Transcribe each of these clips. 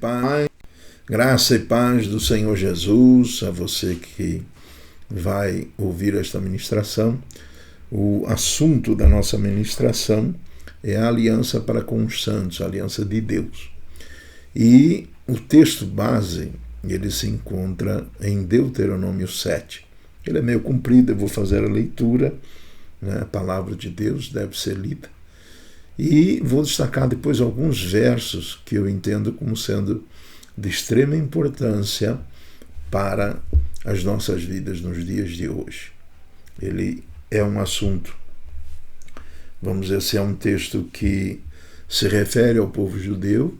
Pai, graça e paz do Senhor Jesus, a você que vai ouvir esta ministração. O assunto da nossa ministração é a aliança para com os santos, a aliança de Deus. E o texto base, ele se encontra em Deuteronômio 7. Ele é meio comprido, eu vou fazer a leitura, né? A palavra de Deus deve ser lida. E vou destacar depois alguns versos que eu entendo como sendo de extrema importância para as nossas vidas nos dias de hoje. Ele é um assunto, vamos dizer assim, é um texto que se refere ao povo judeu,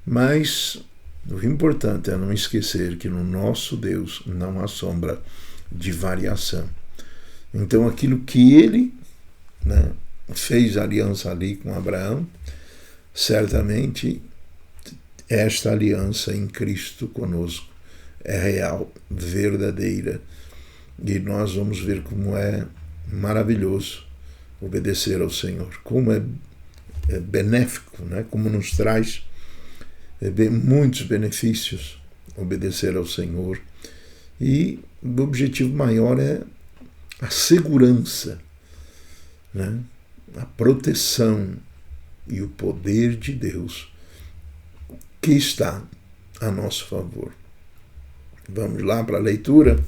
mas o importante é não esquecer que no nosso Deus não há sombra de variação. Então aquilo que ele, fez aliança ali com Abraão, certamente esta aliança em Cristo conosco é real, verdadeira, e nós vamos ver como é maravilhoso obedecer ao Senhor, como é benéfico, como nos traz muitos benefícios obedecer ao Senhor. E o objetivo maior é a segurança, a proteção e o poder de Deus que está a nosso favor. Vamos lá para a leitura,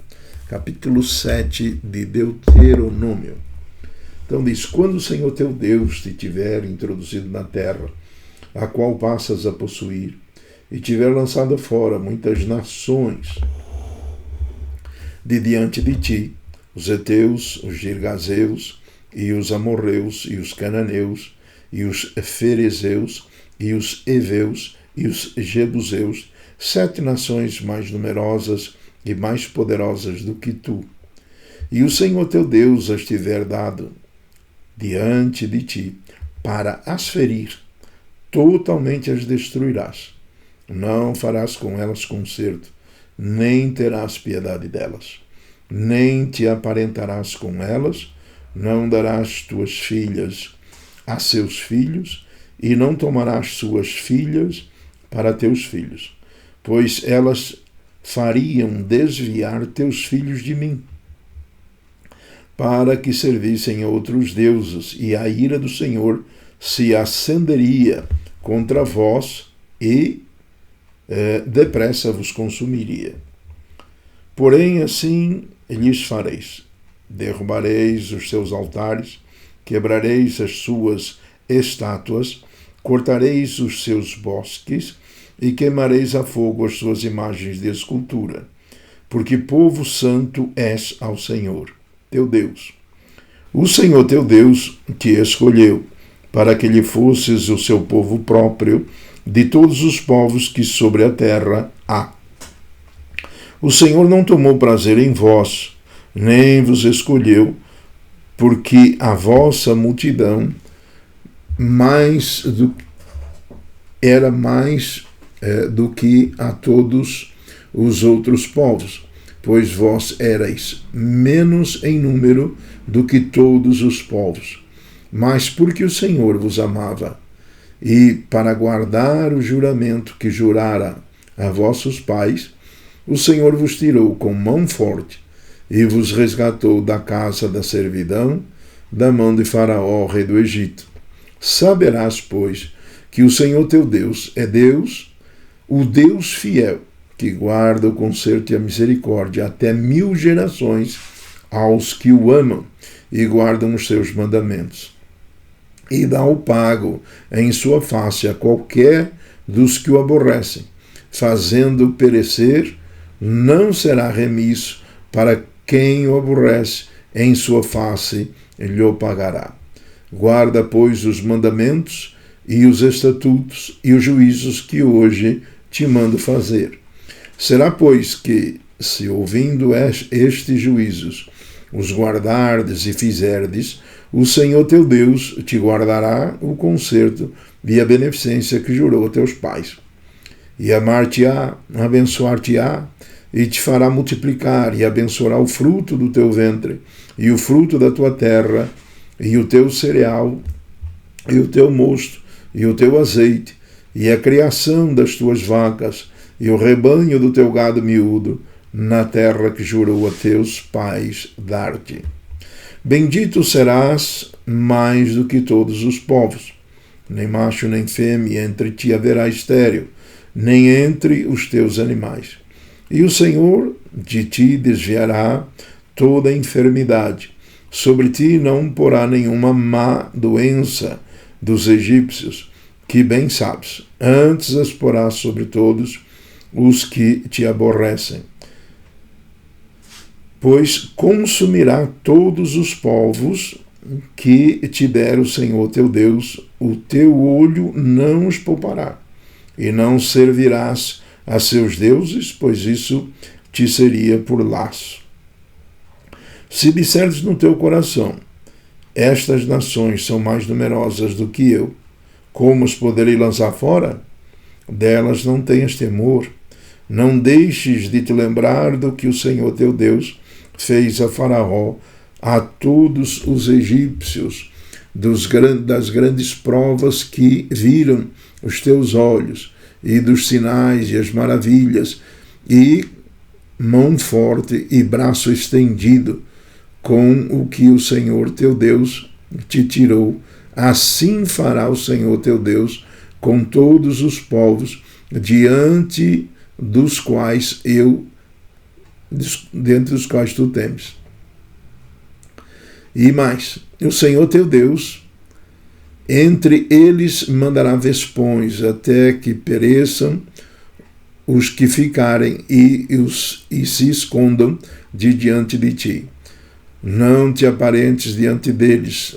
capítulo 7 de Deuteronômio. Então diz: quando o Senhor teu Deus te tiver introduzido na terra, a qual passas a possuir, e tiver lançado fora muitas nações de diante de ti, os heteus, os girgazeus, e os amorreus, e os cananeus, e os ferezeus, e os heveus, e os jebuseus, 7 nações mais numerosas e mais poderosas do que tu. E o Senhor teu Deus as tiver dado diante de ti, para as ferir, totalmente as destruirás. Não farás com elas conserto, nem terás piedade delas, nem te aparentarás com elas, não darás tuas filhas a seus filhos, e não tomarás suas filhas para teus filhos, pois elas fariam desviar teus filhos de mim, para que servissem a outros deuses, e a ira do Senhor se acenderia contra vós, e depressa vos consumiria. Porém, assim lhes fareis: derrubareis os seus altares, quebrareis as suas estátuas, cortareis os seus bosques e queimareis a fogo as suas imagens de escultura, porque povo santo és ao Senhor, teu Deus. O Senhor teu Deus te escolheu para que lhe fosses o seu povo próprio de todos os povos que sobre a terra há. O Senhor não tomou prazer em vós, nem vos escolheu, porque a vossa multidão era mais do que a todos os outros povos, pois vós erais menos em número do que todos os povos. Mas porque o Senhor vos amava, e para guardar o juramento que jurara a vossos pais, o Senhor vos tirou com mão forte e vos resgatou da casa da servidão, da mão de Faraó, rei do Egito. Saberás, pois, que o Senhor teu Deus é Deus, o Deus fiel, que guarda o conserto e a misericórdia até 1000 gerações aos que o amam e guardam os seus mandamentos, e dá o pago em sua face a qualquer dos que o aborrecem, fazendo perecer, não será remisso para quem o aborrece, em sua face lhe o pagará. Guarda, pois, os mandamentos e os estatutos e os juízos que hoje te mando fazer. Será, pois, que, se ouvindo estes juízos, os guardardes e fizerdes, o Senhor teu Deus te guardará o conserto e a beneficência que jurou a teus pais. E amar-te-á, abençoar-te-á, e te fará multiplicar, e abençoará o fruto do teu ventre, e o fruto da tua terra, e o teu cereal, e o teu mosto, e o teu azeite, e a criação das tuas vacas, e o rebanho do teu gado miúdo, na terra que jurou a teus pais dar-te. Bendito serás mais do que todos os povos. Nem macho nem fêmea entre ti haverá estéril, nem entre os teus animais. E o Senhor de ti desviará toda a enfermidade. Sobre ti não porá nenhuma má doença dos egípcios, que bem sabes. Antes as porá sobre todos os que te aborrecem. Pois consumirá todos os povos que te der o Senhor teu Deus, o teu olho não os poupará, e não servirás a seus deuses, pois isso te seria por laço. Se disseres no teu coração, estas nações são mais numerosas do que eu, como os poderei lançar fora? Delas não tenhas temor, não deixes de te lembrar do que o Senhor teu Deus fez a Faraó, a todos os egípcios, das grandes provas que viram os teus olhos, e dos sinais e as maravilhas, e mão forte e braço estendido, com o que o Senhor teu Deus te tirou. Assim fará o Senhor teu Deus com todos os povos, diante dos quais tu temes. E mais, o Senhor teu Deus, entre eles mandará vespões, até que pereçam os que ficarem e se escondam de diante de ti. Não te aparentes diante deles,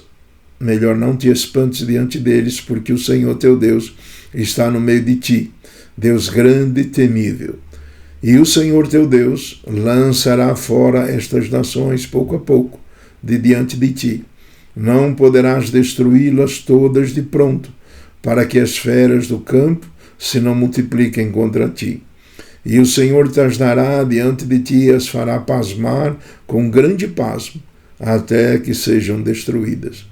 melhor não te espantes diante deles, porque o Senhor teu Deus está no meio de ti, Deus grande e temível. E o Senhor teu Deus lançará fora estas nações pouco a pouco, de diante de ti. Não poderás destruí-las todas de pronto, para que as feras do campo se não multipliquem contra ti. E o Senhor te as dará diante de ti e as fará pasmar com grande pasmo, até que sejam destruídas.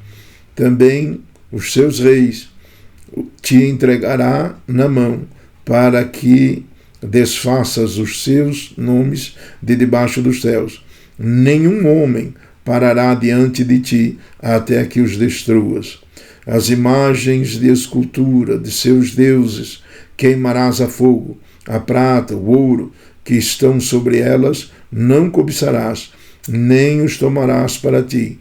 Também os seus reis te entregará na mão, para que desfaças os seus nomes de debaixo dos céus. Nenhum homem parará diante de ti até que os destruas. As imagens de escultura de seus deuses queimarás a fogo. A prata, o ouro que estão sobre elas não cobiçarás, nem os tomarás para ti,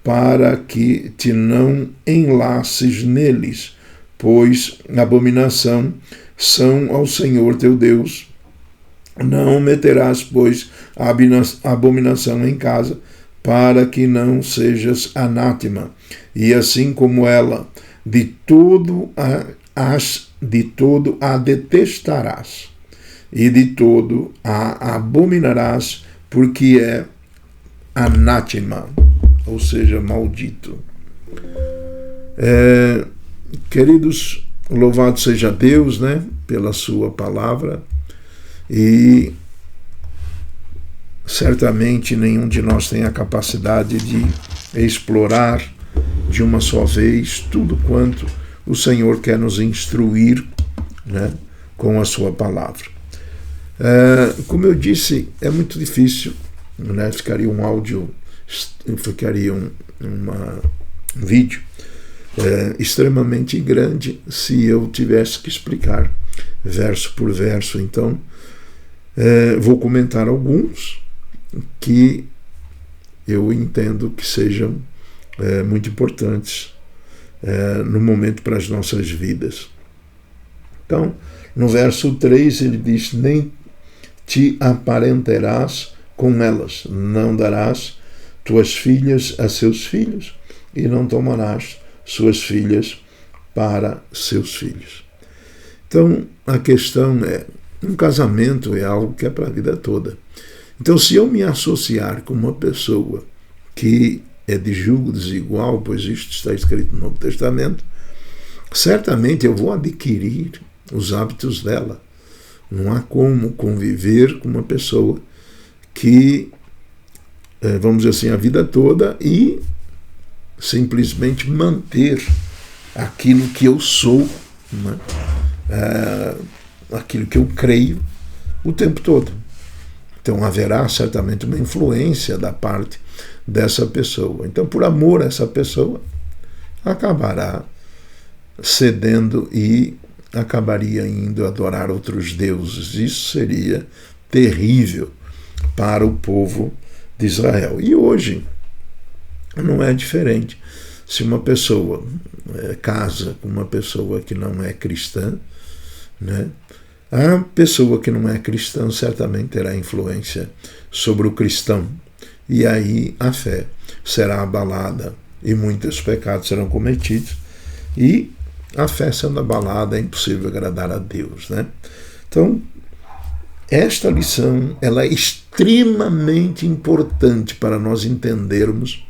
para que te não enlaces neles, pois abominação são ao Senhor teu Deus. Não meterás, pois, a abominação em casa, para que não sejas anátema, e assim como ela, de todo a detestarás, e de todo a abominarás, porque é anátema, ou seja, maldito. Queridos, louvado seja Deus, né, pela sua palavra, e certamente nenhum de nós tem a capacidade de explorar de uma só vez tudo quanto o Senhor quer nos instruir, né, com a sua palavra. Como eu disse, é muito difícil, né, ficaria um áudio, ficaria um vídeo extremamente grande se eu tivesse que explicar verso por verso. Então, vou comentar alguns que eu entendo que sejam muito importantes no momento para as nossas vidas. Então, no verso 3 ele diz: nem te aparentarás com elas, não darás tuas filhas a seus filhos, e não tomarás suas filhas para seus filhos. Então, a questão é, um casamento é algo que é para a vida toda. Então, se eu me associar com uma pessoa que é de julgo desigual, pois isto está escrito no Novo Testamento, certamente eu vou adquirir os hábitos dela. Não há como conviver com uma pessoa que, vamos dizer assim, a vida toda e simplesmente manter aquilo que eu sou, né, aquilo que eu creio o tempo todo. Então haverá certamente uma influência da parte dessa pessoa. Então, por amor a essa pessoa, acabará cedendo e acabaria indo adorar outros deuses. Isso seria terrível para o povo de Israel. E hoje não é diferente. Se uma pessoa casa com uma pessoa que não é cristã, né, a pessoa que não é cristã certamente terá influência sobre o cristão. E aí a fé será abalada e muitos pecados serão cometidos. E a fé sendo abalada é impossível agradar a Deus, né? Então, esta lição ela é extremamente importante para nós entendermos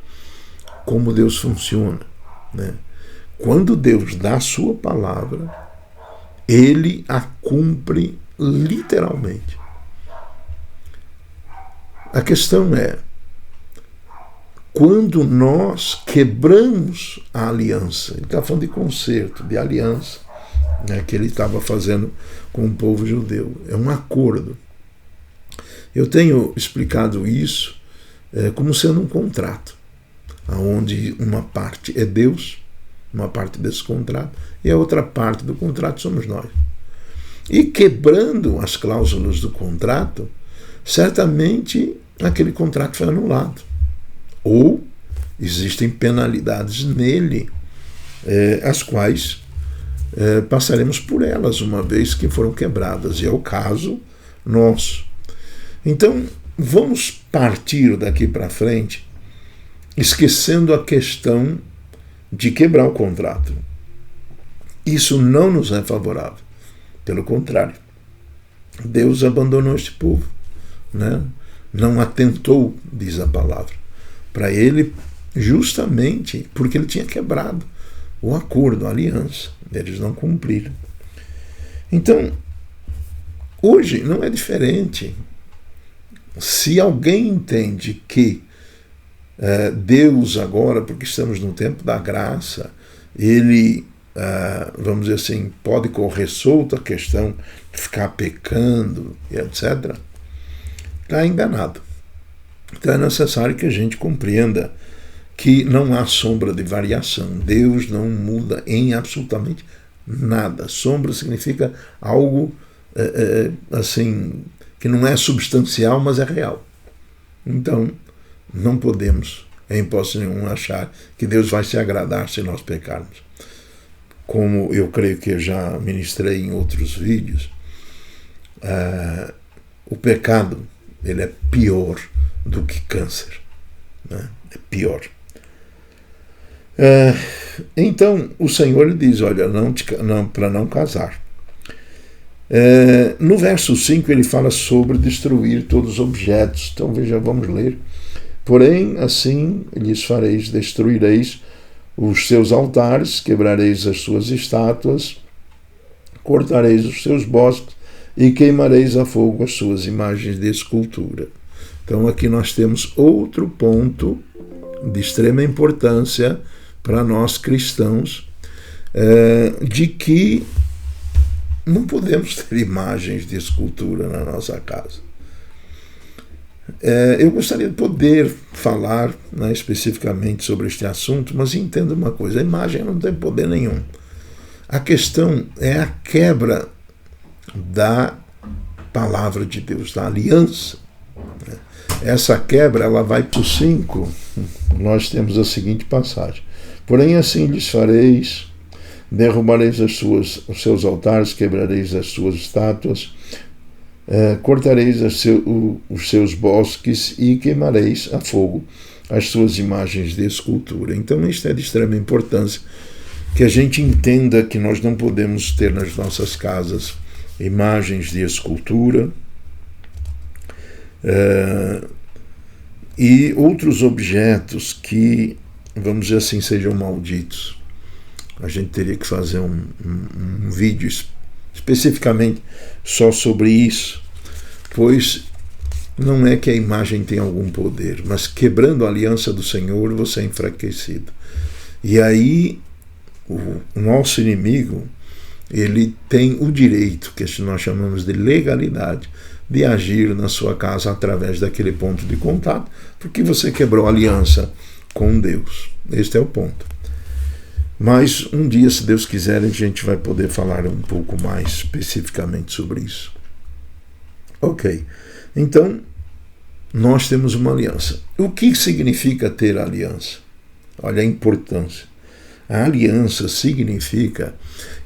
como Deus funciona, né? Quando Deus dá a sua palavra, Ele a cumpre literalmente. A questão é, quando nós quebramos a aliança, ele está falando de concerto, de aliança, né, que ele estava fazendo com o povo judeu, é um acordo. Eu tenho explicado isso como sendo um contrato, onde uma parte é Deus, uma parte desse contrato, e a outra parte do contrato somos nós. E quebrando as cláusulas do contrato, certamente aquele contrato foi anulado. Ou existem penalidades nele, as quais passaremos por elas uma vez que foram quebradas. E é o caso nosso. Então, vamos partir daqui para frente esquecendo a questão de quebrar o contrato. Isso não nos é favorável. Pelo contrário, Deus abandonou este povo, né? Não atentou, diz a palavra, para ele justamente porque ele tinha quebrado o acordo, a aliança. Eles não cumpriram. Então, hoje não é diferente. Se alguém entende que Deus agora, porque estamos no tempo da graça, ele, vamos dizer assim, pode correr solto a questão de ficar pecando e etc., está enganado. Então é necessário que a gente compreenda que não há sombra de variação. Deus não muda em absolutamente nada. Sombra significa algo assim, que não é substancial, mas é real. Então, não podemos, em hipótese nenhuma, achar que Deus vai se agradar se nós pecarmos. Como eu creio que eu já ministrei em outros vídeos, o pecado ele é pior do que câncer, né? É pior. Então, o Senhor lhe diz, olha, para não casar. No verso 5 ele fala sobre destruir todos os objetos. Então, veja, vamos ler. Porém, assim lhes fareis, destruireis os seus altares, quebrareis as suas estátuas, cortareis os seus bosques e queimareis a fogo as suas imagens de escultura. Então aqui nós temos outro ponto de extrema importância para nós cristãos, de que não podemos ter imagens de escultura na nossa casa. Eu gostaria de poder falar, né, especificamente sobre este assunto, mas entenda uma coisa, a imagem não tem poder nenhum. A questão é a quebra da palavra de Deus, da aliança. Essa quebra ela vai para o 5, nós temos a seguinte passagem. Porém assim lhes fareis, derrubareis os seus altares, quebrareis as suas estátuas, cortareis os seus bosques e queimareis a fogo as suas imagens de escultura. Então isto é de extrema importância, que a gente entenda que nós não podemos ter nas nossas casas imagens de escultura e outros objetos que, vamos dizer assim, sejam malditos. A gente teria que fazer um vídeo especificamente só sobre isso, pois não é que a imagem tem algum poder, mas quebrando a aliança do Senhor você é enfraquecido. E aí o nosso inimigo ele tem o direito, que nós chamamos de legalidade, de agir na sua casa através daquele ponto de contato, porque você quebrou a aliança com Deus. Este é o ponto. Mas um dia, se Deus quiser, a gente vai poder falar um pouco mais especificamente sobre isso. Ok. Então, nós temos uma aliança. O que significa ter aliança? Olha a importância. A aliança significa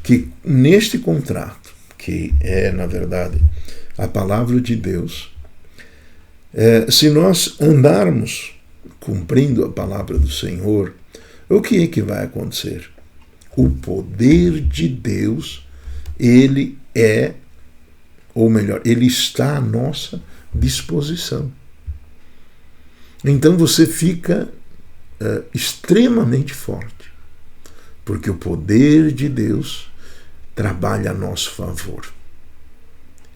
que neste contrato, que é, na verdade, a palavra de Deus, se nós andarmos cumprindo a palavra do Senhor, o que é que vai acontecer? O poder de Deus, ele é, ou melhor, ele está à nossa disposição. Então você fica extremamente forte, porque o poder de Deus trabalha a nosso favor.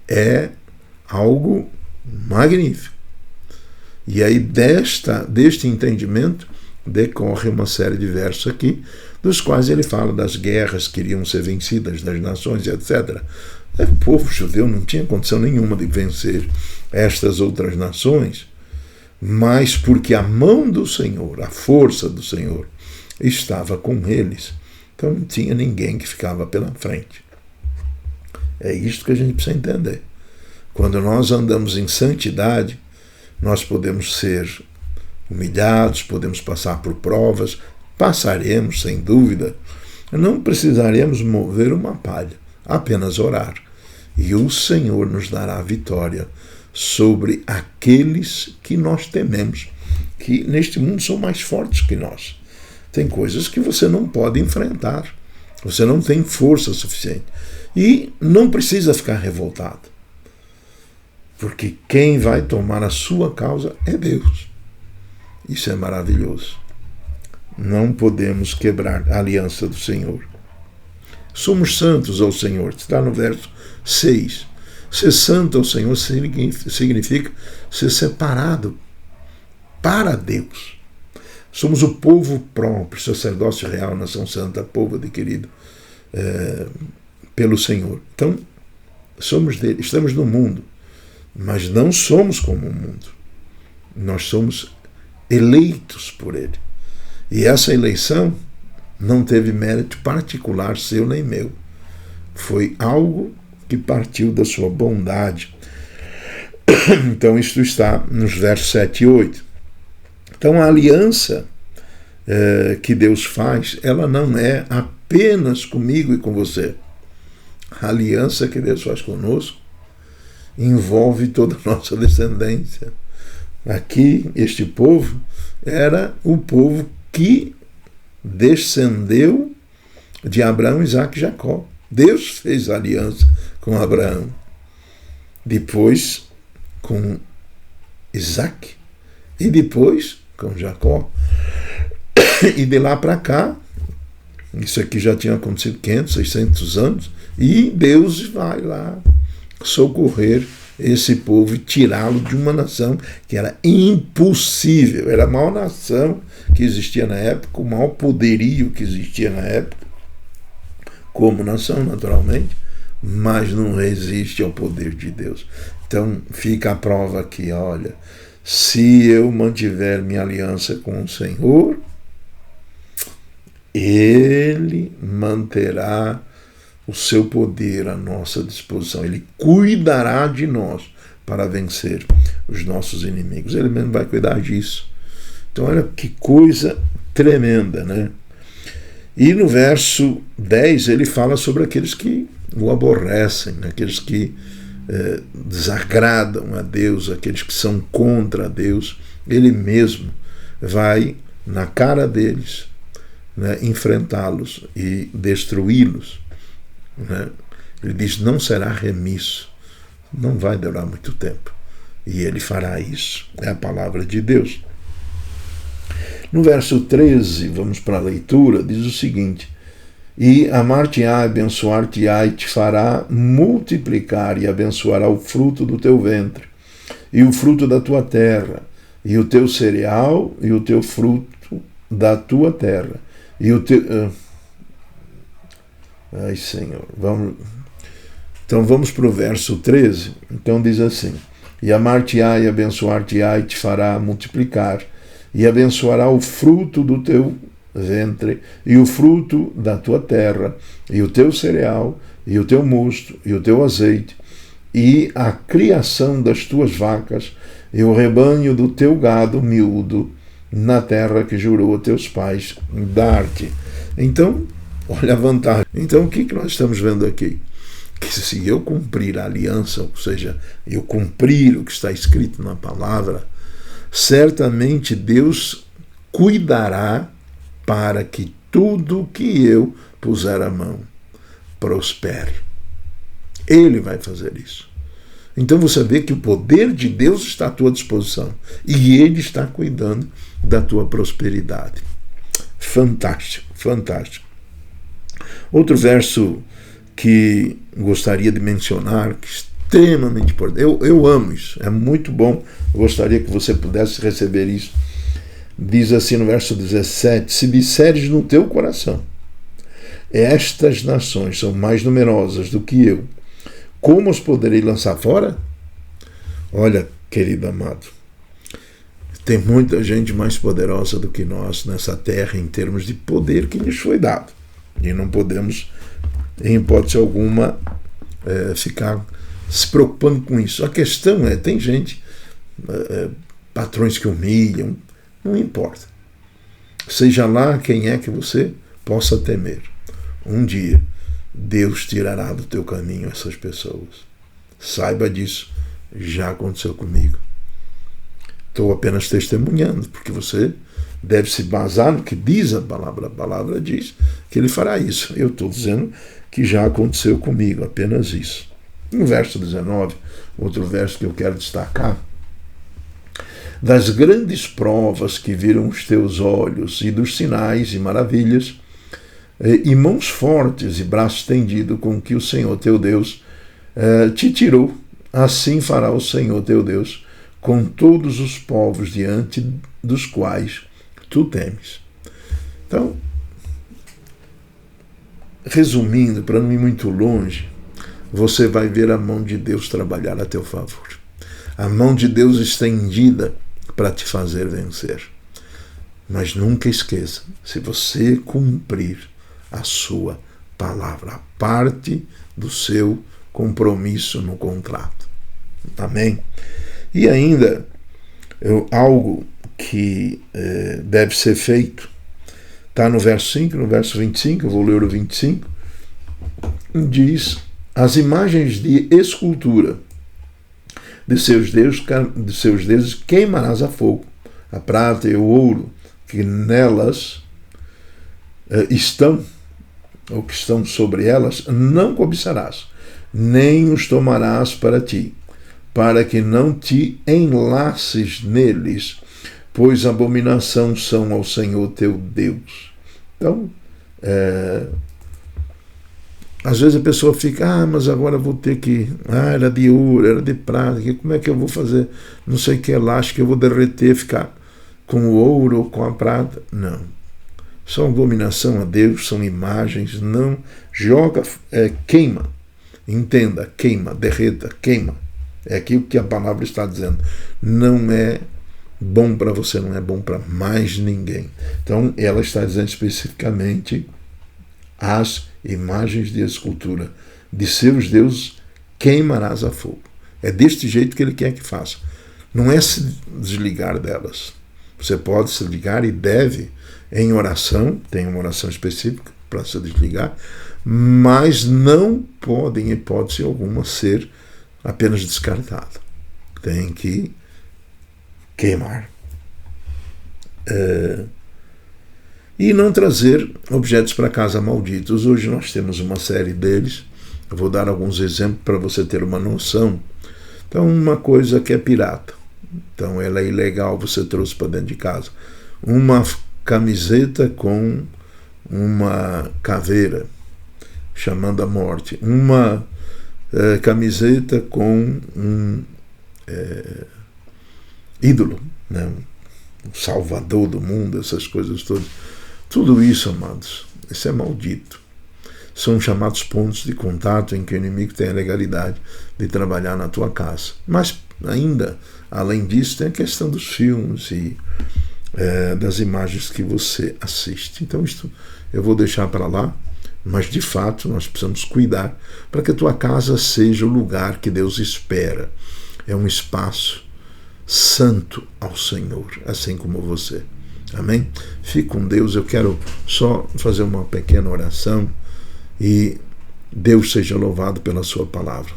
É algo magnífico. E aí deste entendimento decorre uma série de versos aqui, dos quais ele fala das guerras que iriam ser vencidas das nações, etc. O povo judeu não tinha condição nenhuma de vencer estas outras nações, mas porque a mão do Senhor, a força do Senhor, estava com eles. Então não tinha ninguém que ficava pela frente. É isto que a gente precisa entender. Quando nós andamos em santidade, nós podemos ser humilhados, podemos passar por provas, passaremos, sem dúvida. Não precisaremos mover uma palha, apenas orar. E o Senhor nos dará a vitória sobre aqueles que nós tememos, que neste mundo são mais fortes que nós. Tem coisas que você não pode enfrentar. Você não tem força suficiente. E não precisa ficar revoltado. Porque quem vai tomar a sua causa é Deus. Isso é maravilhoso. Não podemos quebrar a aliança do Senhor. Somos santos ao Senhor. Está no verso 6. Ser santo ao Senhor significa ser separado para Deus. Somos o povo próprio, sacerdócio real, nação santa, povo adquirido pelo Senhor. Então, somos dele, estamos no mundo, mas não somos como o mundo. Nós somos eleitos por ele. E essa eleição não teve mérito particular seu nem meu. Foi algo que partiu da sua bondade. Então, isto está nos versos 7 e 8. Então, a aliança que Deus faz, ela não é apenas comigo e com você. A aliança que Deus faz conosco envolve toda a nossa descendência. Aqui, este povo era o povo que descendeu de Abraão, Isaque e Jacó. Deus fez aliança com Abraão, depois com Isaque e depois com Jacó. E de lá para cá, isso aqui já tinha acontecido 500, 600 anos, e Deus vai lá socorrer esse povo e tirá-lo de uma nação que era impossível. Era a maior nação que existia na época, o maior poderio que existia na época, como nação, naturalmente, mas não resiste ao poder de Deus. Então, fica a prova aqui, olha, se eu mantiver minha aliança com o Senhor, Ele manterá o seu poder à nossa disposição. Ele cuidará de nós para vencer os nossos inimigos. Ele mesmo vai cuidar disso. Então, olha que coisa tremenda, né? E no verso 10 ele fala sobre aqueles que o aborrecem, aqueles que desagradam a Deus, aqueles que são contra Deus. Ele mesmo vai na cara deles, né, enfrentá-los e destruí-los. Né? Ele diz, não será remisso, não vai durar muito tempo. E ele fará isso. É a palavra de Deus. No verso 13, vamos para a leitura, diz o seguinte: e amar-te-á, abençoar-te-á, e te fará multiplicar, e abençoará o fruto do teu ventre, e o fruto da tua terra, e o teu cereal, e o teu fruto da tua terra, e o teu... Ai, Senhor. Então vamos para o verso 13. Então diz assim: e amar-te-á e abençoar-te-á e te fará multiplicar, e abençoará o fruto do teu ventre, e o fruto da tua terra, e o teu cereal, e o teu mosto, e o teu azeite, e a criação das tuas vacas, e o rebanho do teu gado miúdo, na terra que jurou a teus pais dar-te. Então, olha a vantagem. Então, o que nós estamos vendo aqui? Que se eu cumprir a aliança, ou seja, eu cumprir o que está escrito na palavra, certamente Deus cuidará para que tudo que eu puser a mão prospere. Ele vai fazer isso. Então você vê que o poder de Deus está à tua disposição e Ele está cuidando da tua prosperidade. Fantástico, fantástico. Outro verso que gostaria de mencionar, que é extremamente importante, eu amo isso, é muito bom, eu gostaria que você pudesse receber isso. Diz assim no verso 17: se disseres no teu coração, estas nações são mais numerosas do que eu, como os poderei lançar fora? Olha, querido amado, tem muita gente mais poderosa do que nós nessa terra em termos de poder que lhes foi dado. E não podemos, em hipótese alguma, ficar se preocupando com isso. A questão é, tem gente, patrões que humilham, não importa. Seja lá quem é que você possa temer. Um dia, Deus tirará do teu caminho essas pessoas. Saiba disso. Já aconteceu comigo. Estou apenas testemunhando, porque você deve se basar no que diz a palavra. A palavra diz que Ele fará isso. Eu estou dizendo que já aconteceu comigo, apenas isso. No verso 19, outro verso que eu quero destacar: das grandes provas que viram os teus olhos, e dos sinais e maravilhas, e mãos fortes e braço estendido com que o Senhor teu Deus te tirou, assim fará o Senhor teu Deus com todos os povos diante dos quais tu temes. Então, resumindo, para não ir muito longe, você vai ver a mão de Deus trabalhar a teu favor. A mão de Deus estendida para te fazer vencer. Mas nunca esqueça, se você cumprir a sua palavra, a parte do seu compromisso no contrato. Amém? E ainda, algo que deve ser feito, está no verso 5, no verso 25, eu vou ler o 25, diz: as imagens de escultura de seus deuses queimarás a fogo, a prata e o ouro que nelas estão, ou que estão sobre elas, não cobiçarás, nem os tomarás para ti, para que não te enlaces neles, pois abominação são ao Senhor teu Deus. Então, às vezes a pessoa fica, mas agora vou ter que, era de ouro, era de prata, como é que eu vou fazer? Não sei o que lá, acho que eu vou derreter, ficar com o ouro ou com a prata. Não. São abominação a Deus, são imagens, não joga, queima. Entenda, queima, derreta, queima. É aquilo que a palavra está dizendo. Não é bom para você, não é bom para mais ninguém. Então, ela está dizendo especificamente as imagens de escultura de seus deuses queimarás a fogo. É deste jeito que ele quer que faça. Não é se desligar delas. Você pode se ligar e deve em oração, tem uma oração específica para se desligar, mas não pode, em hipótese alguma, ser apenas descartado. Tem que queimar. E não trazer objetos para casa malditos. Hoje nós temos uma série deles. Eu vou dar alguns exemplos para você ter uma noção. Então, uma coisa que é pirata. Então, ela é ilegal, você trouxe para dentro de casa. Uma camiseta com uma caveira, chamando a morte. Uma camiseta com um ídolo, né? O salvador do mundo, essas coisas todas. Tudo isso, amados, isso é maldito. são chamados pontos de contato em que o inimigo tem a legalidade de trabalhar na tua casa. Mas ainda, além disso, tem a questão dos filmes e das imagens que você assiste. Então isto eu vou deixar para lá, mas de fato nós precisamos cuidar para que a tua casa seja o lugar que Deus espera. É um espaço santo ao Senhor, assim como você. Amém? Fique com Deus. Eu quero só fazer uma pequena oração e Deus seja louvado pela sua palavra.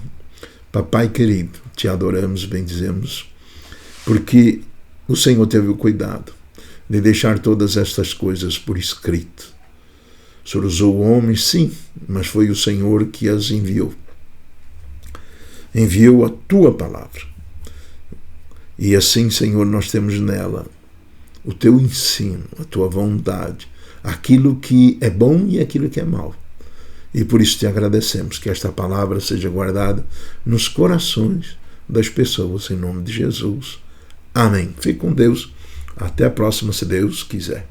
Papai querido, te adoramos, bendizemos, porque o Senhor teve o cuidado de deixar todas estas coisas por escrito. O Senhor usou homens, sim, mas foi o Senhor que as enviou. Enviou a tua palavra. E assim, Senhor, nós temos nela o teu ensino, a tua vontade, aquilo que é bom e aquilo que é mal. E por isso te agradecemos que esta palavra seja guardada nos corações das pessoas, em nome de Jesus. Amém. Fique com Deus. Até a próxima, se Deus quiser.